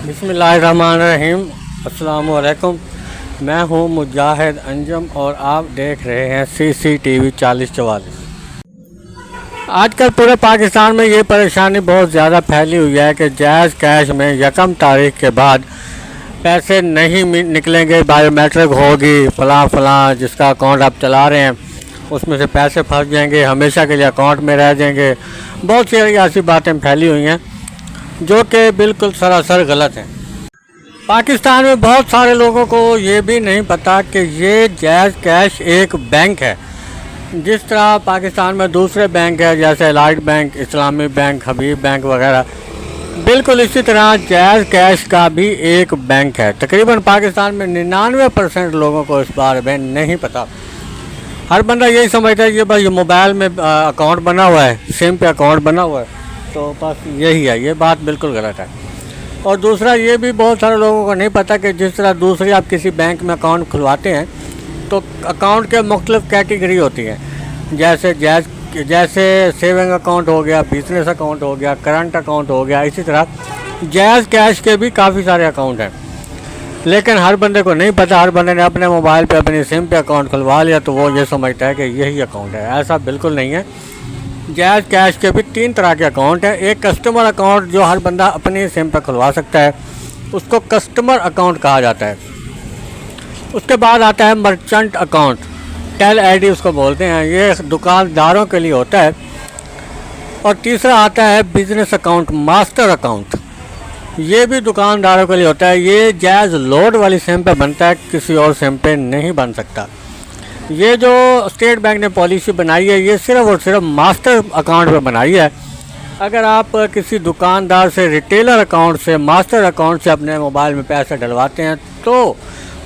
बिस्मिल्लाहिर्रहमानिर्रहीम। अस्सलाम वालेकुम। मैं हूं मुजाहिद अंजम और आप देख रहे हैं CCTV 4044। आजकल पूरे पाकिस्तान में ये परेशानी बहुत ज़्यादा फैली हुई है कि जायज़ कैश में यकम तारीख के बाद पैसे नहीं निकलेंगे, बायोमेट्रिक होगी, फ़लाँ जिसका अकाउंट आप चला रहे हैं उसमें से पैसे फंस जाएंगे, हमेशा के लिए अकाउंट में रह जाएंगे। बहुत सी ऐसी बातें फैली हुई हैं जो कि बिल्कुल सरासर गलत हैं। पाकिस्तान में बहुत सारे लोगों को ये भी नहीं पता कि ये जायज़ कैश एक बैंक है। जिस तरह पाकिस्तान में दूसरे बैंक है जैसे एलाइट बैंक, इस्लामी बैंक, हबीब बैंक वगैरह, बिल्कुल इसी तरह जायज़ कैश का भी एक बैंक है। तकरीबन पाकिस्तान में 99% लोगों को इस बारे में नहीं पता। हर बंदा यही समझता है कि भाई मोबाइल में अकाउंट बना हुआ है, सिम पे अकाउंट बना हुआ है, तो बस यही है। ये बात बिल्कुल गलत है। और दूसरा ये भी बहुत सारे लोगों को नहीं पता कि जिस तरह दूसरी आप किसी बैंक में अकाउंट खुलवाते हैं तो अकाउंट के मुख्तलिफ कैटेगरी होती है, जैसे सेविंग अकाउंट हो गया, बिजनेस अकाउंट हो गया, करंट अकाउंट हो गया। इसी तरह जायज़ कैश के भी काफ़ी सारे अकाउंट हैं, लेकिन हर बंदे को नहीं पता। हर बंदे ने अपने मोबाइल पे अपनी सिम पे अकाउंट खुलवा लिया तो वो ये समझता है कि यही अकाउंट है। ऐसा बिल्कुल नहीं है। जायज़ कैश के भी 3 तरह के अकाउंट हैं। एक कस्टमर अकाउंट जो हर बंदा अपनी सिम पर खुलवा सकता है, उसको कस्टमर अकाउंट कहा जाता है। उसके बाद आता है मर्चेंट अकाउंट, टेल आईडी उसको बोलते हैं, ये दुकानदारों के लिए होता है। और तीसरा आता है बिज़नेस अकाउंट, मास्टर अकाउंट, ये भी दुकानदारों के लिए होता है। ये जायज़ लोड वाली सिम पे बनता है, किसी और सिम पे नहीं बन सकता। ये जो स्टेट बैंक ने पॉलिसी बनाई है ये सिर्फ़ और सिर्फ मास्टर अकाउंट पे बनाई है। अगर आप किसी दुकानदार से रिटेलर अकाउंट से, मास्टर अकाउंट से अपने मोबाइल में पैसे डलवाते हैं तो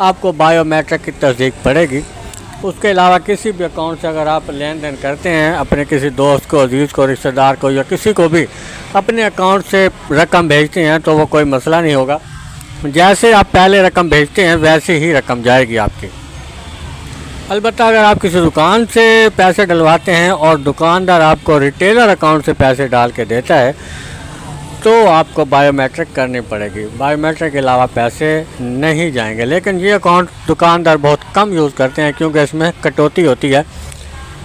आपको बायोमेट्रिक की तस्दीक पड़ेगी। उसके अलावा किसी भी अकाउंट से अगर आप लेन देन करते हैं, अपने किसी दोस्त को, अजीज़ को, रिश्तेदार को या किसी को भी अपने अकाउंट से रकम भेजते हैं तो वो कोई मसला नहीं होगा। जैसे आप पहले रकम भेजते हैं वैसे ही रकम जाएगी आपकी। अलबत्ता अगर आप किसी दुकान से पैसे डलवाते हैं और दुकानदार आपको रिटेलर अकाउंट से पैसे डाल के देता है तो आपको बायोमेट्रिक करनी पड़ेगी। बायोमेट्रिक के अलावा पैसे नहीं जाएंगे। लेकिन ये अकाउंट दुकानदार बहुत कम यूज़ करते हैं क्योंकि इसमें कटौती होती है।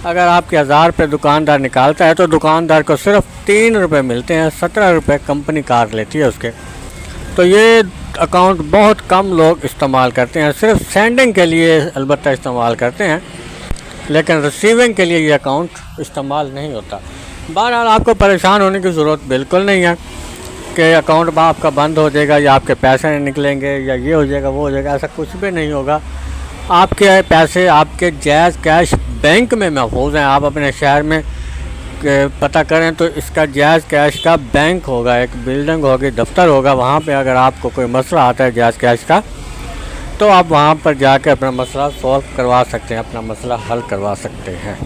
अगर आपके 1000 रुपये दुकानदार निकालता है तो दुकानदार को सिर्फ 3 रुपये मिलते हैं, 17 रुपये कंपनी काट लेती है उसके। तो ये अकाउंट बहुत कम लोग इस्तेमाल करते हैं, सिर्फ सेंडिंग के लिए अलबत्ता इस्तेमाल करते हैं, लेकिन रिसीविंग के लिए ये अकाउंट इस्तेमाल नहीं होता। बहरहाल आपको परेशान होने की ज़रूरत बिल्कुल नहीं है कि अकाउंट आपका बंद हो जाएगा या आपके पैसे नहीं निकलेंगे या ये हो जाएगा वो हो जाएगा, ऐसा कुछ भी नहीं होगा। आपके पैसे आपके जायज़ कैश बैंक में महफूज हैं। आप अपने शहर में पता करें तो इसका जायज़ कैश का बैंक होगा, एक बिल्डिंग होगी, दफ्तर होगा। वहाँ पे अगर आपको कोई मसला आता है जायज़ कैश का तो आप वहाँ पर जाकर अपना मसला सॉल्व करवा सकते हैं, अपना मसला हल करवा सकते हैं।